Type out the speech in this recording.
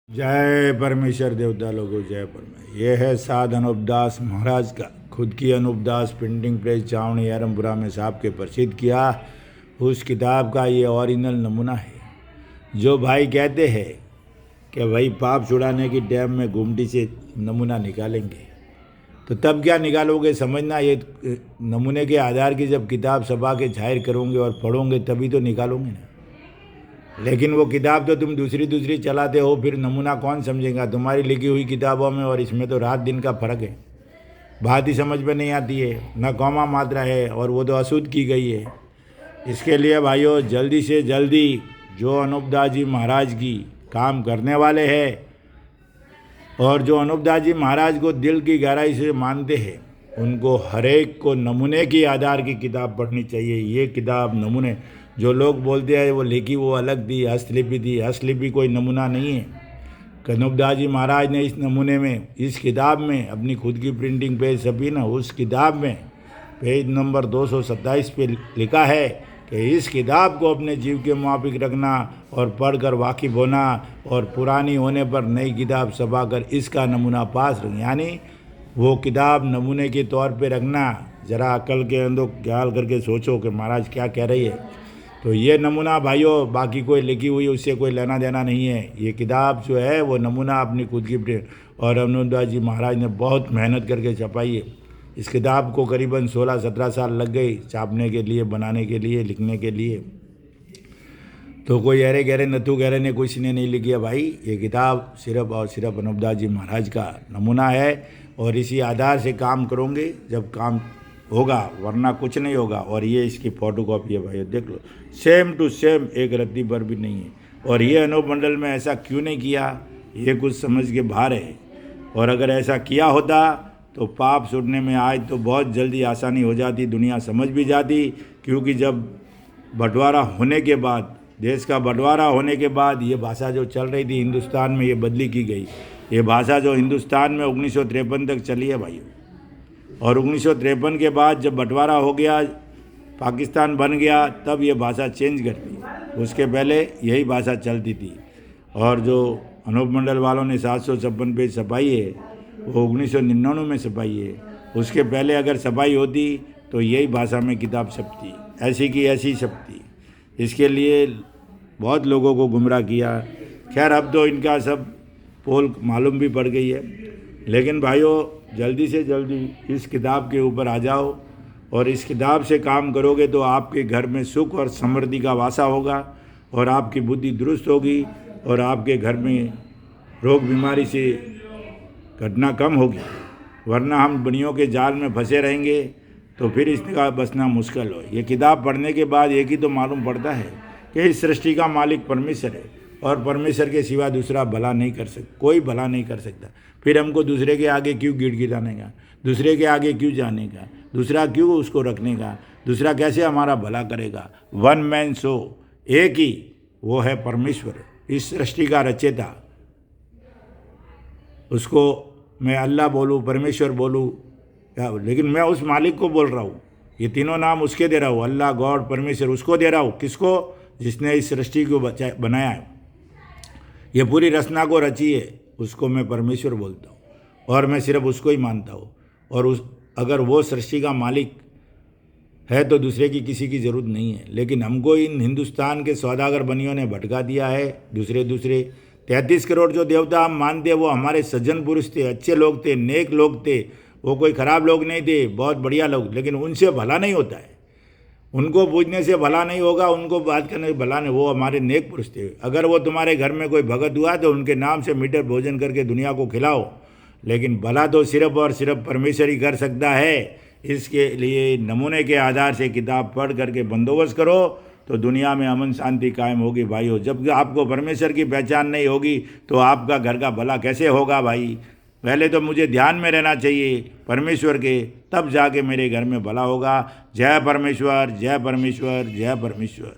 जय परमेश्वर देवता लोगों, जय परमेश्वर। ये है साध अनुपदास महाराज का खुद की अनुपदास प्रिंटिंग प्रेस चावनी एरमपुरा में साहब के प्रसिद्ध किया उस किताब का ये ओरिजिनल नमूना है। जो भाई कहते हैं कि भाई पाप छुड़ाने की डैम में गुमटी से नमूना निकालेंगे, तो तब क्या निकालोगे समझना। ये नमूने के आधार की जब किताब छपा के जाहिर करोगे और पढ़ोगे तभी तो निकालोगे ना। लेकिन वो किताब तो तुम दूसरी चलाते हो, फिर नमूना कौन समझेगा। तुम्हारी लिखी हुई किताबों में और इसमें तो रात दिन का फ़र्क है। बात ही समझ में नहीं आती है, न कौमा मात्रा है, और वो तो अशुद्ध की गई है। इसके लिए भाइयों जल्दी से जल्दी जो अनुपदास जी महाराज की काम करने वाले हैं और जो अनुपदास जी महाराज को दिल की गहराई से मानते हैं, उनको हर एक को नमूने की आधार की किताब पढ़नी चाहिए। ये किताब नमूने जो लोग बोलते हैं वो लिखी वो अलग थी, हस्तलिपि थी, हस्तलिपि कोई नमूना नहीं है। अनुपदास जी महाराज ने इस नमूने में, इस किताब में अपनी खुद की प्रिंटिंग पेज छपी ना, उस किताब में पेज नंबर 227 पे लिखा है कि इस किताब को अपने जीव के मुआबिक रखना और पढ़कर वाकिफ होना और पुरानी होने पर नई किताब छपाकर इसका नमूना पास रखना। यानी वो किताब नमूने के तौर पे रखना। ज़रा अकल के अंदर ख्याल करके सोचो कि महाराज क्या कह रही है। तो ये नमूना भाइयों, बाकी कोई लिखी हुई उससे कोई लेना देना नहीं है। ये किताब जो है वो नमूना अपनी खुद की प्रिंट, और अनुपदास जी महाराज ने बहुत मेहनत करके छपाई है। इस किताब को करीबन 16-17 साल लग गई छापने के लिए, बनाने के लिए, लिखने के लिए। तो कोई अरे गहरे नथु गहरे ने कुछ ने नहीं लिखी है भाई। ये किताब सिर्फ और सिर्फ अनुपदास जी महाराज का नमूना है, और इसी आधार से काम करोगे जब काम होगा, वरना कुछ नहीं होगा। और ये इसकी फ़ोटोकॉपी है भाई, देख लो, सेम टू सेम, एक रत्ती पर भी नहीं है। और ये अनूप मंडल में ऐसा क्यों नहीं किया, ये कुछ समझ के बाहर है। और अगर ऐसा किया होता तो पाप छूटने में आज तो बहुत जल्दी आसानी हो जाती, दुनिया समझ भी जाती। क्योंकि जब बंटवारा होने के बाद, देश का बंटवारा होने के बाद ये भाषा जो चल रही थी हिंदुस्तान में, ये बदली की गई। ये भाषा जो हिंदुस्तान में 1953 तक चली है भाई, और 1953 के बाद जब बंटवारा हो गया, पाकिस्तान बन गया, तब ये भाषा चेंज कर दी। उसके पहले यही भाषा चलती थी। और जो अनूप मंडल वालों ने 756 पेज छपाई है वो 1999 में छपाई है। उसके पहले अगर छपाई होती तो यही भाषा में किताब छपती, ऐसी की ऐसी छपती। इसके लिए बहुत लोगों को गुमराह किया। खैर अब तो इनका सब पोल मालूम भी पड़ गई है। लेकिन भाइयों जल्दी से जल्दी इस किताब के ऊपर आ जाओ, और इस किताब से काम करोगे तो आपके घर में सुख और समृद्धि का वासा होगा, और आपकी बुद्धि दुरुस्त होगी, और आपके घर में रोग बीमारी से घटना कम होगी। वरना हम दुनिया के जाल में फंसे रहेंगे तो फिर इसका बचना मुश्किल हो। ये किताब पढ़ने के बाद एक ही तो मालूम पड़ता है कि इस सृष्टि का मालिक परमेश्वर है, और परमेश्वर के सिवा दूसरा भला नहीं कर सकता, कोई भला नहीं कर सकता। फिर हमको दूसरे के आगे क्यों गिड़गिड़ाने का, दूसरे के आगे क्यों जाने का, दूसरा क्यों उसको रखने का, दूसरा कैसे हमारा भला करेगा। वन मैन शो, एक ही, वो है परमेश्वर, इस सृष्टि का रचयिता। उसको मैं अल्लाह बोलूँ, परमेश्वर बोलूँ, लेकिन मैं उस मालिक को बोल रहा हूँ। ये तीनों नाम उसके दे रहा हूँ, अल्लाह, गॉड, परमेश्वर, उसको दे रहा हूँ। किसको? जिसने इस सृष्टि को बनाया है, ये पूरी रचना को रची है, उसको मैं परमेश्वर बोलता हूँ, और मैं सिर्फ उसको ही मानता हूँ। और अगर वो सृष्टि का मालिक है तो दूसरे की किसी की ज़रूरत नहीं है। लेकिन हमको इन हिंदुस्तान के सौदागर बनियों ने भटका दिया है। दूसरे 33 करोड़ जो देवता हम मानते हैं वो हमारे सज्जन पुरुष थे, अच्छे लोग थे, नेक लोग थे, वो कोई ख़राब लोग नहीं थे, बहुत बढ़िया लोग। लेकिन उनसे भला नहीं होता है, उनको पूजने से भला नहीं होगा, उनको बात करने से भला नहीं। वो हमारे नेक पुरुष थे। अगर वो तुम्हारे घर में कोई भगत हुआ तो उनके नाम से मीठा भोजन करके दुनिया को खिलाओ। लेकिन भला तो सिर्फ और सिर्फ परमेश्वर ही कर सकता है। इसके लिए नमूने के आधार से किताब पढ़ करके बंदोबस्त करो तो दुनिया में अमन शांति कायम होगी भाइयों। जब आपको परमेश्वर की पहचान नहीं होगी तो आपका घर का भला कैसे होगा भाई। पहले तो मुझे ध्यान में रहना चाहिए परमेश्वर के, तब जाके मेरे घर में भला होगा। जय परमेश्वर, जय परमेश्वर, जय परमेश्वर।